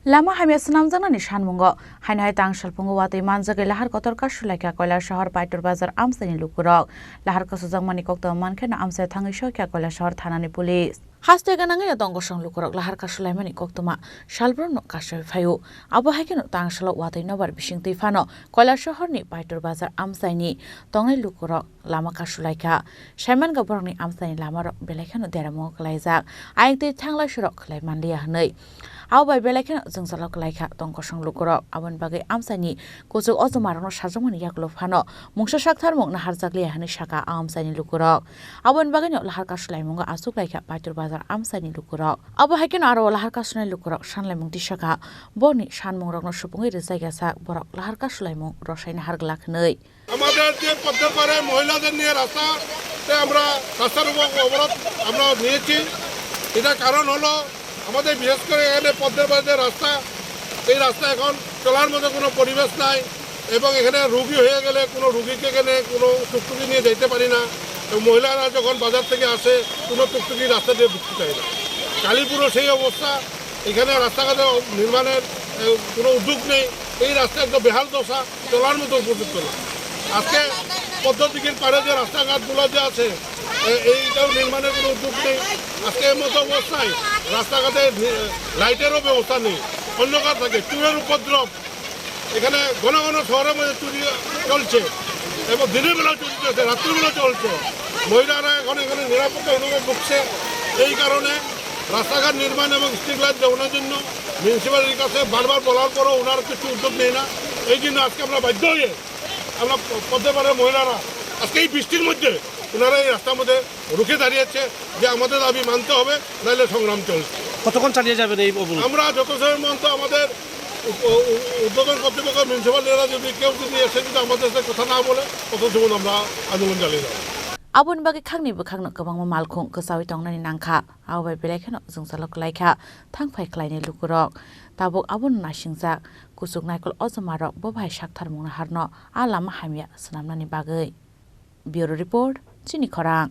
Lama Hamya Swnamjaknani Sanmungo Hainai tang Salpungo Watwi Manjagwi Lahar Kotor Kasulaikha Koilar Shahar Paitur Bazar Amchaini Lukurok Lahar Kasulaikha Koktor Mankhaino Amchai Thangi Soikha Koilar Shahar Thanani Police Hasteganangina Dongosong Lukurok Lahar Kasulaimani Koktoma Shalbrono Kasoi Phaio Abo Haikeno Tangshalo Watwi Nobar Bishingtui Phano Koilar Shaharni Paitur Bazar Amchaini Tongnai Lukurok Lama Kasulaikha Shaiman Gaborni Amchaini Lama Belakhano Deramo Klaijak Aingtui Thangla Shurok Klaimanlia Hnoi Abai Belakhano Jungsalo Klaikha Tongkosong Lukurok Abon Bagai Amchaini Kujuk Ojomarano Sajongmani Yaklo Phano Mungsa Saktharmung Naharjakli Hani Shaka Amchaini Lukurok Abon Bagano Lahar Kasulaimung Asuklaikha Paitur Bazar Amchaini Lukurok Abo Haikeno Aro Lahar Kasulai Lukurok Sanlaimung Tishaka Boni Sanmungrokno Supungi Rizaiga Sak Borok Lahar Kasulaimung Rosaini Harglakhnoi আমাদের যে পদ্মপাড়ে মহিলাদের নিয়ে রাস্তাতে আমরা রাস্তার অবরোধ আমরা নিয়েছি এটা কারণ হলো আমাদের বিশেষ করে এখানে পদ্মপাড়ে রাস্তা এই রাস্তা এখন চলার মতো কোনো পরিবেশ নাই এবং এখানে রোগী হয়ে গেলে কোনো রোগীকে এখানে কোনো টুকটুকি নিয়ে যেতে পারি না মহিলারা যখন বাজার থেকে আসে কোনো টুকটুকি রাস্তা দিয়ে ঢুকতে চায় না কালীপুরও সেই অবস্থা এখানে রাস্তাঘাটে নির্মাণের কোনো উদ্যোগ নেই এই রাস্তা একদম বেহাল দশা চলার মতো উপযুক্ত না আজকে পদ্ধতির পারে যে রাস্তাঘাটগুলো যে আছে এইটাও নির্মাণের কোনো উদ্যোগ নেই আজকে এর মতো অবস্থায় রাস্তাঘাটে লাইটেরও ব্যবস্থা নেই অন্ধকার থাকে চুরের উপদ্রব এখানে ঘন ঘন শহরের মধ্যে চুরি চলছে এবং দিনের বেলা চুরি চলছে রাত্রিবেলা চলছে মহিলারা এখন এখানে নিরাপত্তাহীনভাবে ভুগছে এই কারণে রাস্তাঘাট নির্মাণ এবং স্ট্রিট লাইট দেওয়ানোর জন্য মিউনিসিপ্যালিটির কাছে বারবার বলার পরও ওনারা কিছু উদ্যোগ নেই না এই জন্য আজকে আমরা বাধ্য হয়ে আমরা পদ্মপাড়ের মহিলারা আজকে এই বৃষ্টির মধ্যে ওনারা এই রাস্তার মধ্যে রুখে দাঁড়িয়েছে যে আমাদের দাবি মানতে হবে নাহলে সংগ্রাম চলছে কতক্ষণ চালিয়ে যাবেন এই আমরা যত সময় মতো আমাদের উদ্বোধন কর্তৃপক্ষ মিউনিসিপ্যালিটিরা যদি কেউ যদি এসে যদি আমাদের সাথে কথা না বলে তত সময় আমরা আন্দোলন চালিয়ে যাব Abon Bagai Khangni Bukhangno Kabang Malkhong Kasawi Tongnani Nangkha Abai Belakhano Jungsalo Klaikha Thangphai Klaini Lukurok Tabok Abon Nashingjak Kusuk Naikol Ojomarok Bobhai Saktharmung Harno Lama Hamya Swnamjaknani Bagai Bureau Report Chini Khorang